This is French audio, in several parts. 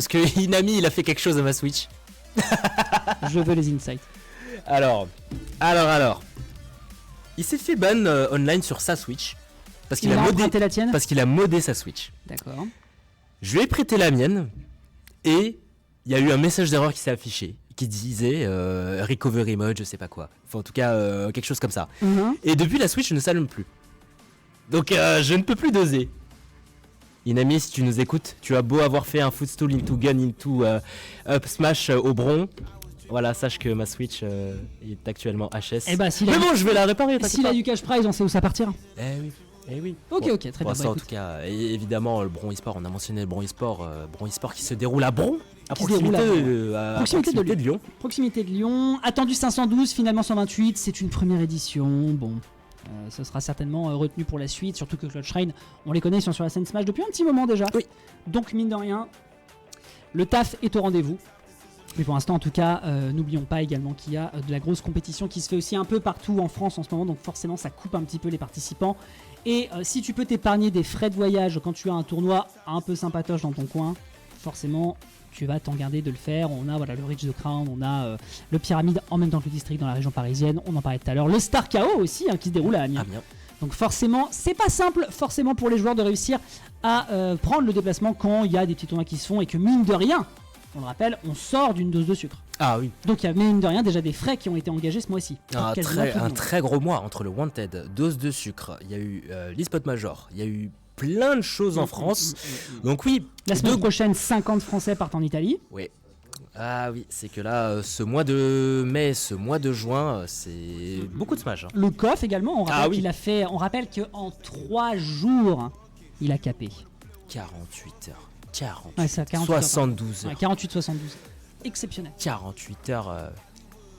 Parce que Inami il a fait quelque chose à ma Switch. Je veux les insights. Alors. Il s'est fait ban online sur sa Switch. Parce qu'il Il a a modé. emprunté la tienne. Parce qu'il a modé sa Switch. D'accord. Je lui ai prêté la mienne. Et il y a eu un message d'erreur qui s'est affiché. Qui disait recovery mode, je sais pas quoi. Enfin, en tout cas, quelque chose comme ça. Et depuis la Switch ne s'allume plus. Donc je ne peux plus doser. Inami, si tu nous écoutes, tu as beau avoir fait un footstool into gun into up smash au bron. Voilà, sache que ma Switch est actuellement HS. Eh bah, Mais bon, je vais la réparer. S'il a du cash prize, on sait où ça partira. Eh oui. Ok, Bon, ok, très pour bien. l'instant, en tout cas, évidemment, le Bron eSport, on a mentionné le Bron eSport qui se déroule à Bron, à Qui se déroule proximité, à à proximité de proximité de Lyon. Proximité de Lyon, attendu 512, finalement 128, c'est une première édition. Bon, ce sera certainement retenu pour la suite, surtout que Cloud Shrine, on les connaît, ils sont sur la scène Smash depuis un petit moment déjà. Oui. Donc, mine de rien, le taf est au rendez-vous. Mais pour l'instant, en tout cas, n'oublions pas également qu'il y a de la grosse compétition qui se fait aussi un peu partout en France en ce moment, donc forcément, ça coupe un petit peu les participants. Et si tu peux t'épargner des frais de voyage quand tu as un tournoi un peu sympatoche dans ton coin, forcément, tu vas t'en garder de le faire. On a voilà, le Reach the Crown, on a le Pyramide en même temps que le District dans la région parisienne, on en parlait tout à l'heure. Le Star KO aussi, qui se déroule à Amiens. Donc forcément, c'est pas simple forcément pour les joueurs de réussir à prendre le déplacement quand il y a des petits tournois qui se font et que mine de rien, on le rappelle, on sort d'une dose de sucre. Ah oui. Donc il y a mine de rien déjà des frais qui ont été engagés ce mois-ci. Un très gros mois entre le Wanted, dose de sucre, il y a eu l'eSpot Major, il y a eu plein de choses en France. Donc oui. La semaine prochaine, 50 Français partent en Italie. Oui. Ah oui, c'est que là, ce mois de mai, ce mois de juin, c'est beaucoup de Smash. Le KOF également, on rappelle qu'il a fait, on rappelle qu'en 3 jours, il a capé. 48 heures. 48, ouais, ça, 48 72 heures. Ouais, 48-72. Exceptionnel. 48 heures.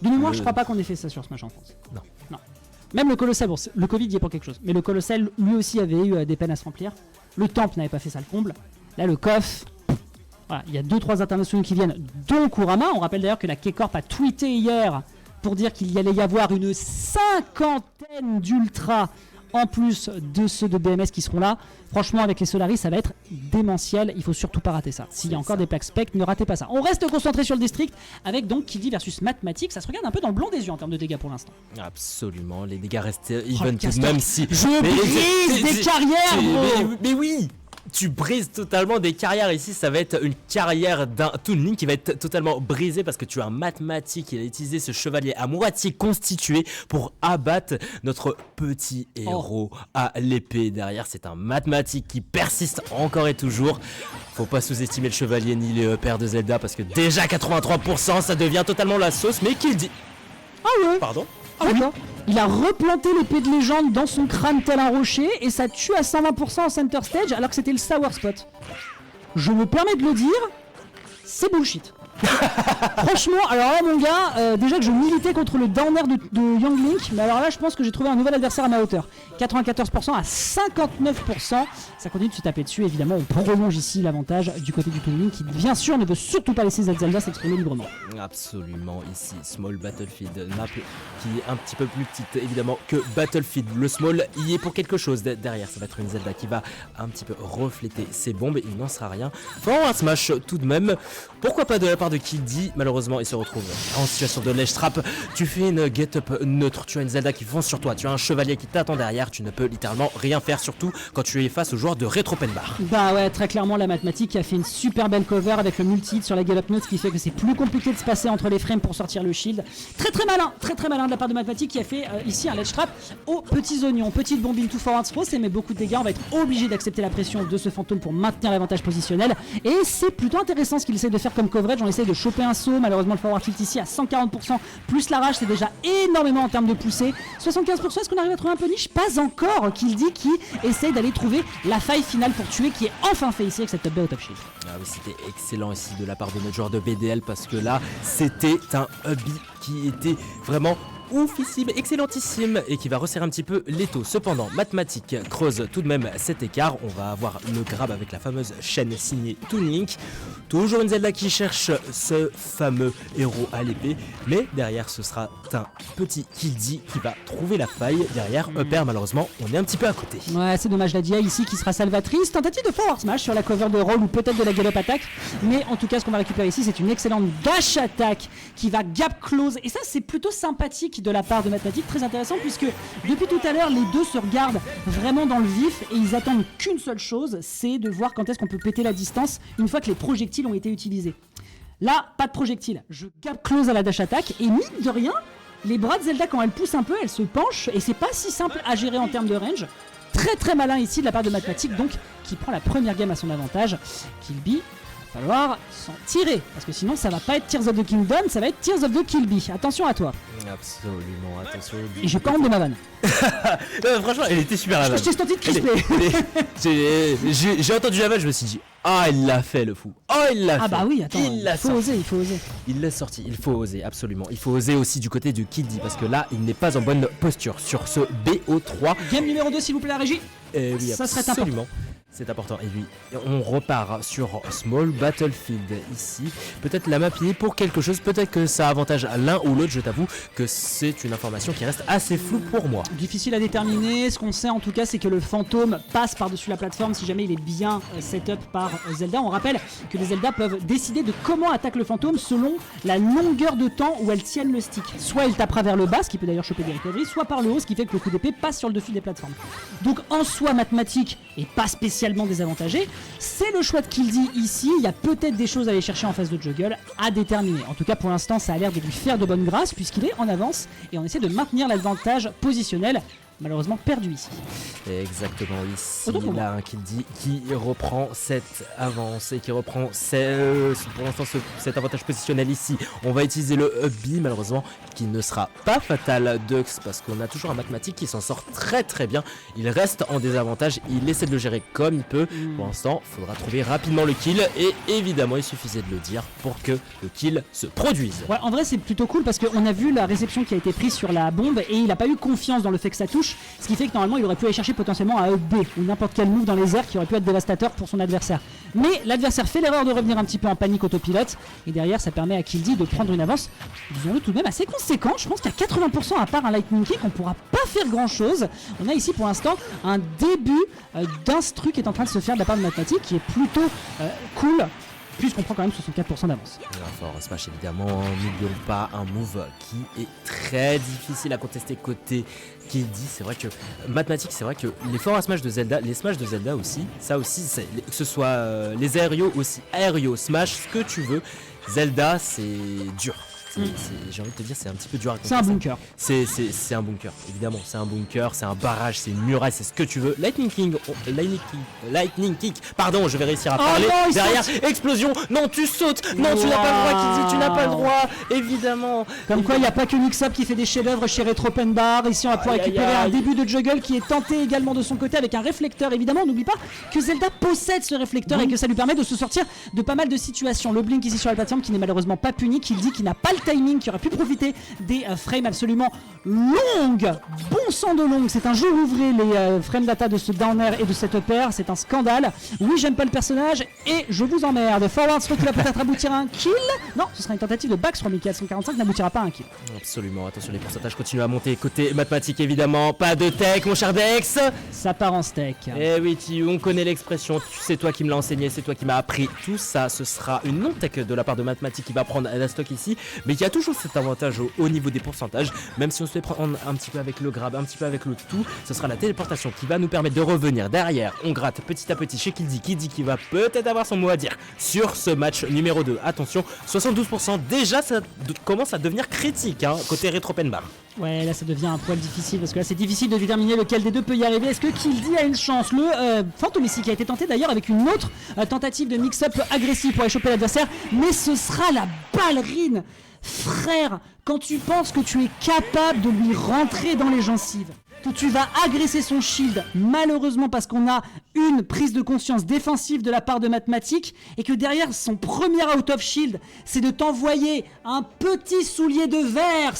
De mémoire, je crois pas qu'on ait fait ça sur Smash en France. Non. Même le Colossal, bon, le Covid y est pour quelque chose. Mais le Colossal, lui aussi, avait eu des peines à se remplir. Le Temple n'avait pas fait ça le comble. Là, le KOF, voilà, il y a 2-3 internationaux qui viennent, dont Kurama. On rappelle d'ailleurs que la K-Corp a tweeté hier pour dire qu'il y allait y avoir une 50aine d'ultras en plus de ceux de BMS qui seront là. Franchement, avec les Solaris, ça va être démentiel. Il faut surtout pas rater ça. S'il y a encore des plaques spec, ne ratez pas ça. On reste concentré sur le district avec donc Kildi versus Mathematics. Ça se regarde un peu dans le blanc des yeux en termes de dégâts pour l'instant. Absolument, les dégâts restent even tout de même si. Je brise des carrières, mais oui! Tu brises totalement des carrières ici, ça va être une carrière d'un Toon Link qui va être totalement brisée parce que tu as un mathématique qui a utilisé ce chevalier à moitié constitué pour abattre notre petit héros à l'épée. Derrière, c'est un mathématique qui persiste encore et toujours. Faut pas sous-estimer le chevalier ni le père de Zelda parce que déjà 83% ça devient totalement la sauce, mais qu'il dit. Ah ouais. Pardon. D'accord. Il a replanté l'épée de légende dans son crâne tel un rocher et ça tue à 120% en center stage alors que c'était le sour spot. Je me permets de le dire, c'est bullshit. Franchement, alors là mon gars, déjà que je militais contre le downer de Young Link, mais alors là je pense que j'ai trouvé un nouvel adversaire à ma hauteur. 94% à 59%, ça continue de se taper dessus, évidemment on prolonge ici l'avantage du côté du Toon Link qui bien sûr ne veut surtout pas laisser Zelda s'exprimer librement. Absolument, ici Small Battlefield, map qui est un petit peu plus petite évidemment que Battlefield. Le Small y est pour quelque chose derrière, ça va être une Zelda qui va un petit peu refléter ses bombes, il n'en sera rien. Faut un smash tout de même, pourquoi pas de la part de Kildi, malheureusement il se retrouve en situation de ledge trap. Tu fais une get up neutre, tu as une Zelda qui fonce sur toi, tu as un chevalier qui t'attend derrière, tu ne peux littéralement rien faire, surtout quand tu es face au joueur de Retro Penbar. Bah ouais, très clairement la mathématique qui a fait une super belle cover avec le multi-hit sur la get up note, ce qui fait que c'est plus compliqué de se passer entre les frames pour sortir le shield. Très malin de la part de mathématique qui a fait ici un ledge trap aux petits oignons, petite bombe into forward throw, ça met beaucoup de dégâts, on va être obligé d'accepter la pression de ce fantôme pour maintenir l'avantage positionnel et c'est plutôt intéressant ce qu'il essaie de faire comme coverage, on essaie de choper un saut, malheureusement le forward tilt ici à 140%, plus la rage c'est déjà énormément en termes de poussée. 75%, est-ce qu'on arrive à trouver un peu niche? Pas encore, Kildi qui essaie d'aller trouver la faille finale pour tuer, qui est enfin fait ici avec cette top B au top shield. Ah oui, c'était excellent ici de la part de notre joueur de BDL parce que là c'était un hubby qui était vraiment oufissime, excellentissime et qui va resserrer un petit peu l'étau. Cependant, Mathématiques creuse tout de même cet écart. On va avoir le grab avec la fameuse chaîne signée Toon Link. Toujours une Zelda qui cherche ce fameux héros à l'épée, mais derrière ce sera un petit Kiddy qui va trouver la faille. Derrière, Upper, malheureusement, on est un petit peu à côté. Ouais, c'est dommage, la DI ici qui sera salvatrice. Tentative de forward smash sur la cover de roll ou peut-être de la gallop attack. Mais en tout cas, ce qu'on va récupérer ici, c'est une excellente dash attack qui va gap close. Et ça, c'est plutôt sympathique de la part de Mathématiques. Très intéressant puisque depuis tout à l'heure, les deux se regardent vraiment dans le vif et ils attendent qu'une seule chose, c'est de voir quand est-ce qu'on peut péter la distance une fois que les projectiles ont été utilisés. Là, pas de projectiles. Je gap close à la dash attack et mine de rien, les bras de Zelda, quand elle pousse un peu, elle se penche et c'est pas si simple à gérer en termes de range. Très très malin ici de la part de Mathématiques, donc qui prend la première game à son avantage. Killby, va falloir s'en tirer, parce que sinon ça va pas être Tears of the Kingdom, ça va être Tears of the Killby. Attention à toi. Absolument, attention. Et j'ai pas honte de ma vanne. Franchement, elle était super la vanne. Je t'ai senti de crisper. J'ai entendu la vanne, je me suis dit, ah, il l'a fait le fou. Oh, il l'a fait. Ah bah oui, attends, il faut oser, il faut oser. Il l'a sorti, il faut oser, absolument. Il faut oser aussi du côté du Kiddy, parce que là, il n'est pas en bonne posture sur ce BO3. Game numéro 2, s'il vous plaît, la régie. Oui, ça serait absolument. C'est important. Et oui, on repart sur Small Battlefield ici. Peut-être la mapiner pour quelque chose. Peut-être que ça avantage l'un ou l'autre. Je t'avoue que c'est une information qui reste assez floue pour moi. Difficile à déterminer. Ce qu'on sait en tout cas, c'est que le fantôme passe par-dessus la plateforme si jamais il est bien setup par Zelda. On rappelle que les Zelda peuvent décider de comment attaque le fantôme selon la longueur de temps où elles tiennent le stick. Soit il tapera vers le bas, ce qui peut d'ailleurs choper des recoveries, soit par le haut, ce qui fait que le coup d'épée passe sur le dessus des plateformes. Donc en soi, Mathématiques et pas spécialement désavantagé, c'est le choix de Killdy ici. Il y a peut-être des choses à aller chercher en phase de juggle à déterminer. En tout cas pour l'instant ça a l'air de lui faire de bonne grâce puisqu'il est en avance et on essaie de maintenir l'avantage positionnel, malheureusement perdu ici. Exactement, ici il a un Killdy qui reprend cette avance et qui reprend pour l'instant cet avantage positionnel ici. On va utiliser le B malheureusement qui ne sera pas fatal Dux parce qu'on a toujours un Mathématique qui s'en sort très très bien. Il reste en désavantage, il essaie de le gérer comme il peut. Pour l'instant, il faudra trouver rapidement le kill et évidemment il suffisait de le dire pour que le kill se produise. Ouais, en vrai c'est plutôt cool parce qu'on a vu la réception qui a été prise sur la bombe et il n'a pas eu confiance dans le fait que ça touche. Ce qui fait que normalement il aurait pu aller chercher potentiellement un B ou n'importe quel move dans les airs qui aurait pu être dévastateur pour son adversaire. Mais l'adversaire fait l'erreur de revenir un petit peu en panique autopilote et derrière ça permet à Killdy de prendre une avance, disons-le tout de même assez conséquent. Je pense qu'à 80% à part un Lightning Kick on pourra pas faire grand chose. On a ici pour l'instant un début d'instru qui est en train de se faire de la part de Mathématiques qui est plutôt cool. Puisqu'on prend quand même 64% d'avance. Fort Smash évidemment, n'oublions pas un move qui est très difficile à contester côté Kiddy. C'est vrai que Mathématiques, c'est vrai que les forts Smash de Zelda, les Smash de Zelda aussi, ça aussi, que ce soit les aérios aussi, aérios, Smash, ce que tu veux, Zelda c'est dur. J'ai envie de te dire, c'est un petit peu dur à c'est un bunker. C'est un bunker, évidemment. C'est un bunker, c'est un barrage, c'est une muraille, c'est ce que tu veux. Lightning Kick, pardon, je vais réussir à parler. Non, derrière, explosion. Non, tu sautes. Non, tu n'as pas le droit, Kiddy, tu n'as pas le droit. Évidemment. Comme quoi, il n'y a pas que Mix-Up qui fait des chefs-d'œuvre chez Retropenbar. Ici, on va pouvoir récupérer un début de juggle qui est tenté également de son côté avec un réflecteur. Évidemment, n'oublie pas que Zelda possède ce réflecteur et que ça lui permet de se sortir de pas mal de situations. Le blink ici sur la plateforme qui n'est malheureusement pas puni, qui n'a pas le timing, qui aurait pu profiter des frames absolument longues. Bon sang de longues, c'est un jeu ouvré les frames data de ce down air et de cette upper, c'est un scandale. Oui, j'aime pas le personnage et je vous emmerde. Forward throw qui va peut-être aboutir à un kill. Non, ce sera une tentative de back throw mais qui à 145 n'aboutira pas à un kill. Absolument, attention, les pourcentages continuent à monter côté Mathématiques évidemment. Pas de tech mon cher Dex. Ça part en steak. Eh oui, on connaît l'expression, c'est toi qui me l'as enseigné, c'est toi qui m'as appris tout ça. Ce sera une non-tech de la part de Mathématiques qui va prendre la stock ici, mais il y a toujours cet avantage au niveau des pourcentages, même si on se fait prendre un petit peu avec le grab, un petit peu avec le tout, ce sera la téléportation qui va nous permettre de revenir derrière. On gratte petit à petit chez Kiddy qui va peut-être avoir son mot à dire sur ce match numéro 2. Attention, 72%, déjà ça commence à devenir critique côté Retropenbar. Ouais, là ça devient un poil difficile parce que là c'est difficile de déterminer lequel des deux peut y arriver. Est-ce que Kiddy a une chance? Le Fantôme ici qui a été tenté d'ailleurs avec une autre tentative de mix-up agressif pour aller choper l'adversaire, mais ce sera la ballerine. Frère, quand tu penses que tu es capable de lui rentrer dans les gencives, que tu vas agresser son shield, malheureusement parce qu'on a une prise de conscience défensive de la part de Mathématiques, et que derrière son premier out of shield, c'est de t'envoyer un petit soulier de verre.